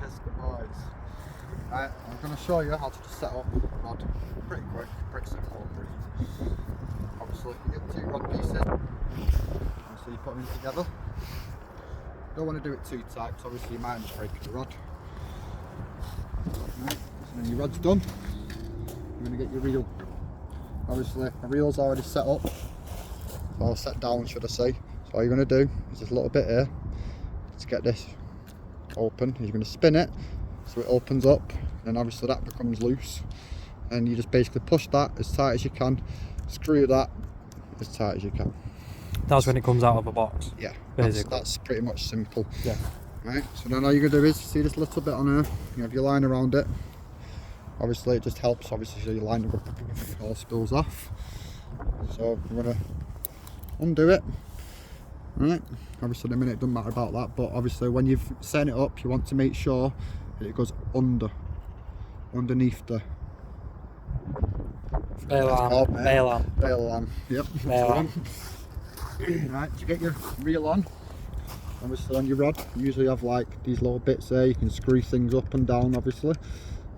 Pesca boys. Right, I'm going to show you how to just set up the rod. Pretty quick, pretty simple, pretty easy. Obviously, you get 2 rod pieces. So you put them together. Don't want to do it too tight, because obviously you might just break the rod. Right, so then your rod's done. You're going to get your reel. Obviously, my reel's already set up. Or set down, should I say. So all you're going to do is this little bit here to get this open. You're going to spin it so it opens up, and obviously that becomes loose. And you just basically push that as tight as you can, screw that as tight as you can. That's when it comes out of a box. Yeah, basically. that's pretty much simple. Yeah. Right, so then all you're going to do is see this little bit on here, you have your line around it. Obviously it just helps, obviously, so your line all spills off. So we're going to undo it. Right, obviously in a minute it doesn't matter about that, but obviously when you've set it up you want to make sure that it goes underneath the bail arm. Bail arm, yep. Bail arm. Right, to get your reel on, obviously on your rod you usually have like these little bits there, you can screw things up and down obviously.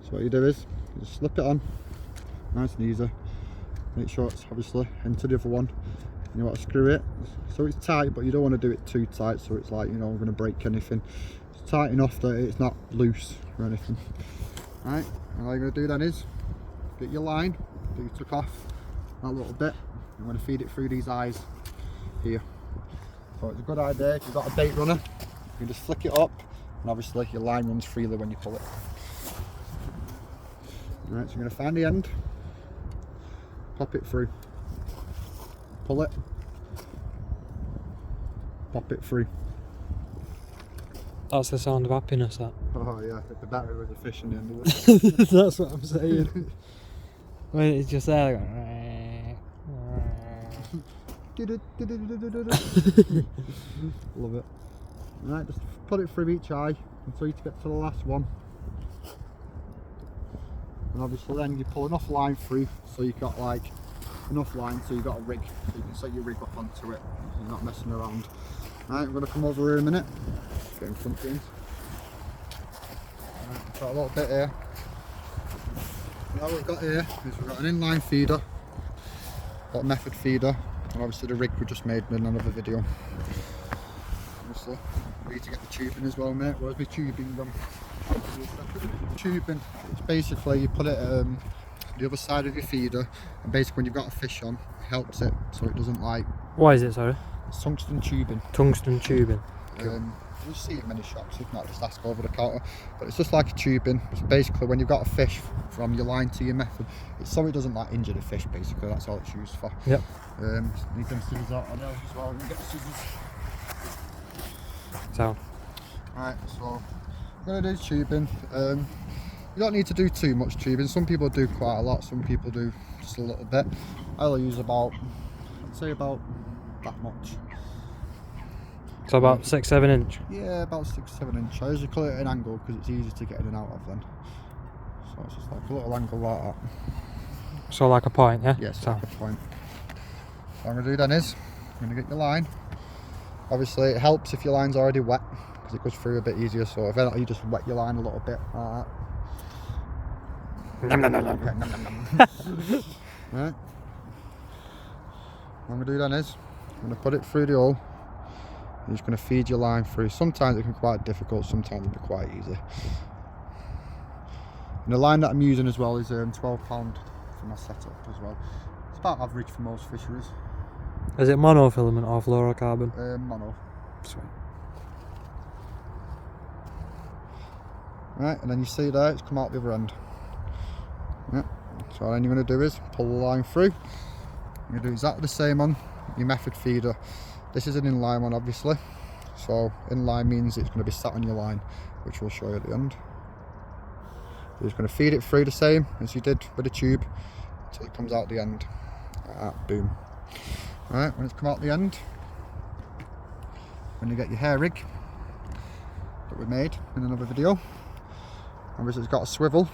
So what you do is you just slip it on, nice and easy. Make sure it's obviously into the other one. You want to screw it so it's tight, but you don't want to do it too tight so it's like, you know, going to break anything. It's tight enough that it's not loose or anything. Right, and all you're going to do then is get your line that you took off that little bit. I'm going to feed it through these eyes here. So it's a good idea if you've got a bait runner, you can just flick it up, and obviously your line runs freely when you pull it. Right, so you're going to find the end, pop it through. Pull it, pop it through. That's the sound of happiness, that. Oh yeah, the battery was a fish in the end of it. That's what I'm saying. When it's just there, Love it. Right, just put it through each eye until you get to the last one. And obviously then you pull enough line through so you've got like enough line so you've got a rig, so you can set your rig up onto it, so you're not messing around. Right, I'm going to come over here a minute, get in front of things. Right, got a little bit here. Now what we've got here is we've got an inline feeder, got a method feeder, and obviously the rig we just made in another video. Obviously, we need to get the tubing as well, mate. Where's my tubing gone? Tubing, it's basically you put it the other side of your feeder, and basically when you've got a fish on, it helps it so it doesn't like. What is it, sorry? It's tungsten tubing. Tungsten tubing. You'll see it in many shops, if not just ask over the counter. But it's just like a tubing. It's basically when you've got a fish from your line to your method, it's so it doesn't like injure the fish basically, that's all it's used for. Yep. Need them scissors out on there as well, you can get the scissors. So. Right, so I'm going to do tubing. You don't need to do too much tubing. Some people do quite a lot, some people do just a little bit. I'll use about, I'd say about that much. So about 6-7 inch? Yeah, about 6-7 inch. I usually call it an angle because it's easy to get in and out of then. So it's just like a little angle like that. So like a point, yeah? Yes, so. like a point. What I'm going to do then is, I'm going to get your line. Obviously it helps if your line's already wet because it goes through a bit easier, so if not, you just wet your line a little bit like that. Nom, nom, nom, nom. Right. What I'm going to do then is, I'm going to put it through the hole. You're just going to feed your line through. Sometimes it can be quite difficult, sometimes it can be quite easy. And the line that I'm using as well is £12 for my setup as well. It's about average for most fisheries. Is it monofilament or fluorocarbon? Mono. Sweet. Right, and then you see there, it's come out the other end. Yeah. So then you're going to do is pull the line through. You're going to do exactly the same on your method feeder. This is an inline one obviously. So inline means it's going to be sat on your line, which we'll show you at the end. You're just going to feed it through the same as you did with the tube until it comes out the end. Like that, boom. Right, when it's come out the end, when you get your hair rig that we made in another video, obviously it's got a swivel.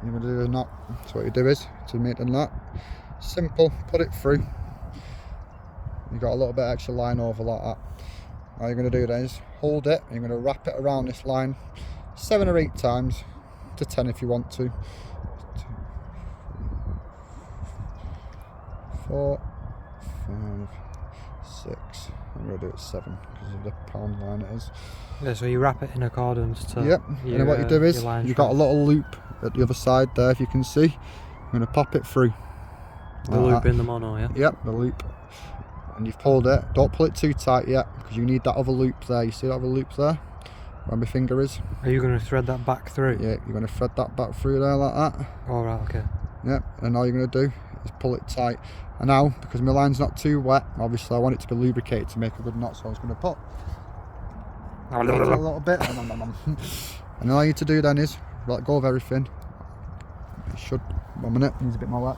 You're going to do a knot. So what you do is, to make the knot simple, put it through. You've got a little bit of extra line over like that. All you're going to do then is hold it, and you're going to wrap it around this line 7 or 8 times to 10 if you want to. 4, 5, 6. I'm going to do it 7 because of the pound line it is. Yeah, so you wrap it in accordance to. Yep. Your, And then what you do is your line you've got a strength. little loop at the other side there, if you can see. I'm going to pop it through. The like loop that. in the mono, yeah. Yep, the loop. And you've pulled it. Don't pull it too tight yet because you need that other loop there. You see that other loop there? Where my finger is? Are you going to thread that back through? Yeah, you're going to thread that back through there like that. All right. Okay. Yep, and all you're going to do is pull it tight. And now, because my line's not too wet, obviously I want it to be lubricated to make a good knot, so I was going to put a little bit. And all you need to do then is let go of everything. It should, 1 minute, needs a bit more wet.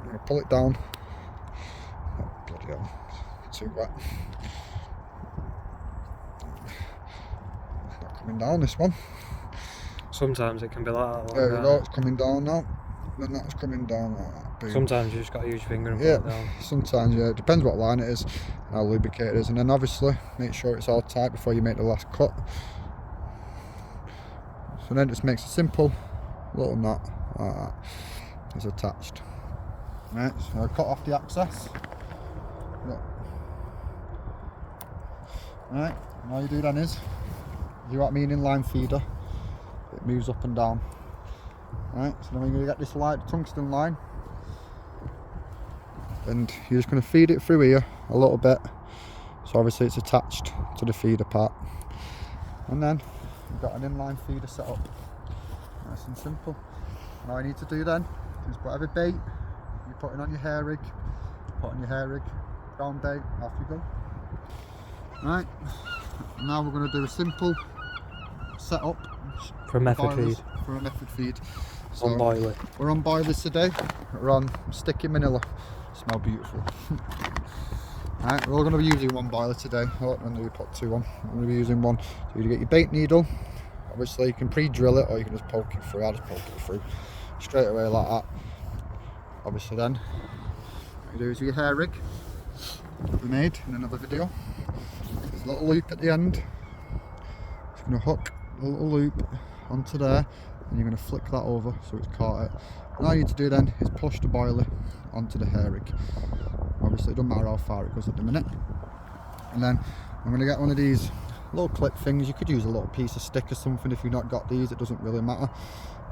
I'm going to pull it down. Oh, bloody hell, it's too wet. Not coming down, this one. Sometimes it can be like that. There we go, it's coming down now. Then that's coming down like that. Boom. Sometimes you just got to use your finger and pull Yeah, it down. sometimes, yeah, it depends what line it is, how lubricated it is, and then obviously make sure it's all tight before you make the last cut. So then it just makes a simple little knot like that. It's attached. Right, so I cut off the access. Look. Right, and all you do then is, you know what I mean, inline feeder, it moves up and down. Right, so then we're going to get this light tungsten line, and you're just going to feed it through here a little bit, so obviously it's attached to the feeder part, and then you've got an inline feeder set up, nice and simple. And all you need to do then is whatever bait you're putting on your hair rig, put on your hair rig, ground bait, off you go. Right, now we're going to do a simple setup For a method boilers feed. for a method feed. So On boiler. we're on boilers today. We're on sticky manila. Smell beautiful. Right, we're all going to be using one boiler today. Oh, and we put 2 on. I'm going to be using one. So you get your bait needle. Obviously you can pre-drill it or you can just poke it through. I'll just poke it through straight away like that. Obviously then what you do is your hair rig that we made in another video. There's a little loop at the end. It's going to hook a little loop onto there, and you're going to flick that over so it's caught it. And all you need to do then is push the boiler onto the hair rig. Obviously it doesn't matter how far it goes at the minute. And then I'm going to get one of these little clip things. You could use a little piece of stick or something if you've not got these, it doesn't really matter.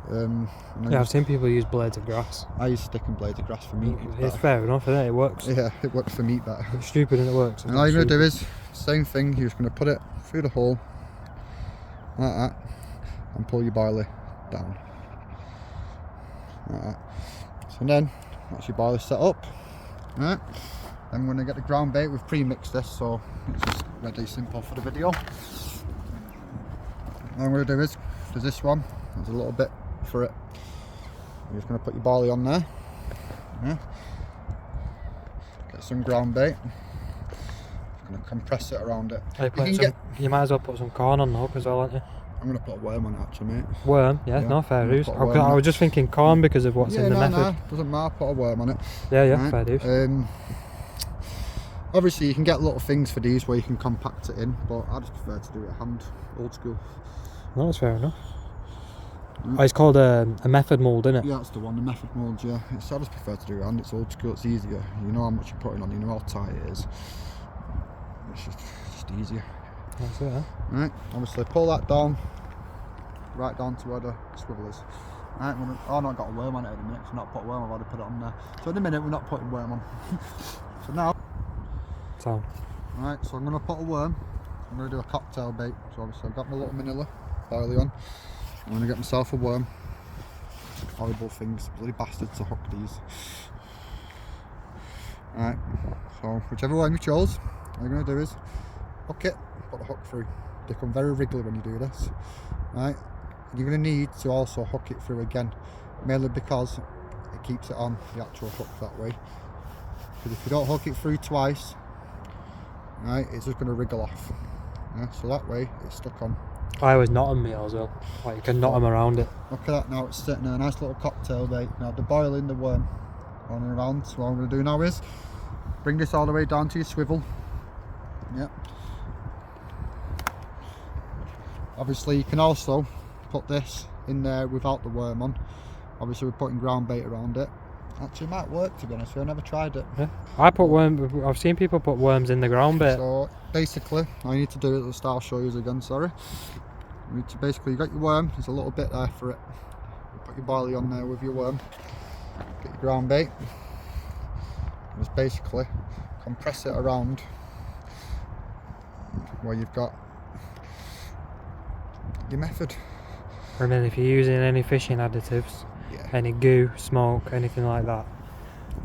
And then Yeah, I've seen people use blades of grass. I use stick and blades of grass for meat. It's fair enough, isn't it? It works. Yeah, it works for meat better. It's stupid and it works. And all you're going to do is, same thing, you're just going to put it through the hole, like that, and pull your boiler down. Like that. So then, that's your boiler set up. Right. Then we're going to get the ground bait. We've pre-mixed this, so it's just ready simple for the video. What I'm going to do is, there's this one, there's a little bit for it. You're just going to put your barley on there. Yeah. Get some ground bait. Going to compress it around it. You might as well put some corn on the hook as well, aren't you? I'm going to put a worm on it actually, mate. Worm, yeah, Yeah, no, fair I'm gonna dues. put a worm I on was just thinking corn because of what's in the method. No, doesn't matter, put a worm on it. Yeah, Right, fair dues. Obviously you can get little things for these where you can compact it in, but I just prefer to do it hand, old school. No, that's fair enough. Oh, it's called a method mould, isn't it? Yeah, that's the one, the method mould, yeah. I just prefer to do it hand, it's old school, it's easier. You know how much you're putting on, you know how tight it is. It's just easier. That's it, huh? Right, obviously pull that down, right down to where the swivel is. Right, oh no, I've got a worm on it at the minute, so I've not put a worm, I've already put it on there. So in a minute we're not putting worm on. So now, Sound. right, so I'm going to put a worm, I'm going to do a cocktail bait. So obviously I've got my little manila, barley on. I'm going to get myself a worm. Horrible things, bloody bastards to hook these. Right, so whichever one you chose, all you're going to do is hook it, put the hook through. They become very wriggly when you do this. Right, you're going to need to also hook it through again, mainly because it keeps it on the actual hook that way. Because if you don't hook it through twice, right, it's just going to wriggle off. Yeah, so that way it's stuck on. I always knot them as well. Like you can knot them around it. Look at that now, it's sitting there, a nice little cocktail bait. Now the boiling the worm on and around. So what I'm going to do now is bring this all the way down to your swivel. Yep. Obviously you can also put this in there without the worm on. Obviously we're putting ground bait around it. Actually it might work, to be honest with you, I've never tried it. Yeah. I've seen people put worms in the ground bit. So basically, all you need to do at the start, I'll show you again, sorry. You need to basically, you got your worm, there's a little bit there for it. You put your boilie on there with your worm. Get your ground bait. Just basically compress it around where you've got your method. And then if you're using any fishing additives, Yeah. any goo, smoke, anything like that,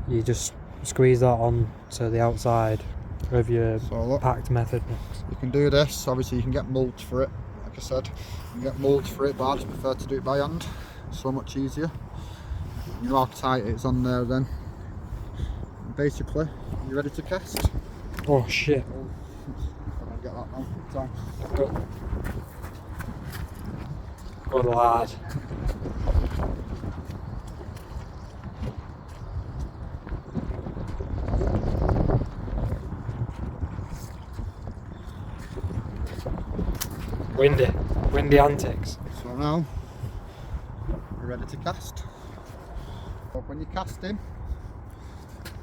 you just squeeze that on to the outside of your So look, packed method mix. you can do this, obviously you can get mulch for it, like I said. You can get mulch for it, but I just prefer to do it by hand. So much easier. You know how tight it's on there then. And basically, you're ready to cast. Oh shit. I don't get that now. Time. Good lad. Windy antics. So now, you're ready to cast. But when you're casting,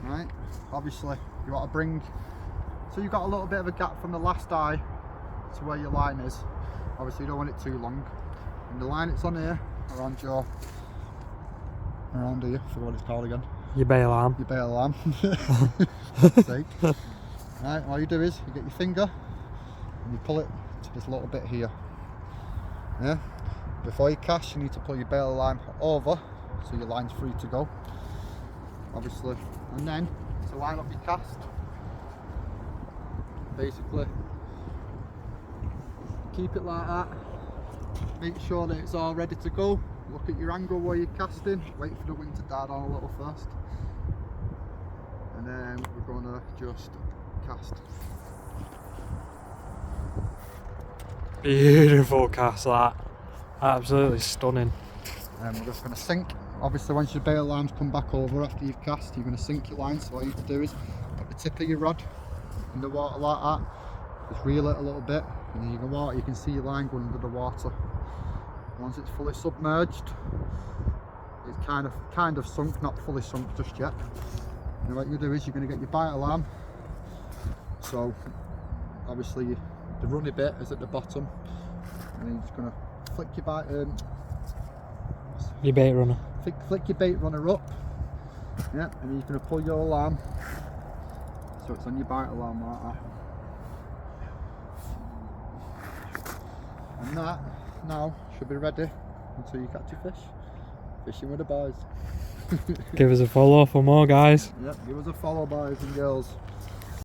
right, obviously you want to bring, so you've got a little bit of a gap from the last eye to where your line is. Obviously you don't want it too long. And the line it's on here, around here, I forgot what it's called again. Your bail arm. Your bail arm. Fuck's sake. Right, all you do is you get your finger and you pull it to this little bit here. Yeah. Before you cast, you need to pull your bail line over so your line's free to go. Obviously, and then to line up your cast, basically keep it like that. Make sure that it's all ready to go. Look at your angle where you're casting. Wait for the wind to die down a little first, and then we're gonna just cast. Beautiful cast, that. Absolutely stunning. And we're just going to sink. Obviously once your bail lines come back over after you've cast, you're going to sink your line. So all you need to do is put the tip of your rod in the water like that, just reel it a little bit, and then you can see your line going under the water. Once it's fully submerged, it's kind of sunk, not fully sunk just yet. And what you do is you're going to get your bite alarm. So obviously the runny bit is at the bottom, and then you're just going to flick your bite, Your bait runner. flick your bait runner up, yeah, and then you're going to pull your alarm so it's on your bite alarm like that. And that now should be ready until you catch your fish. Fishing with the boys. Give us a follow for more, guys. Yep, give us a follow, boys and girls.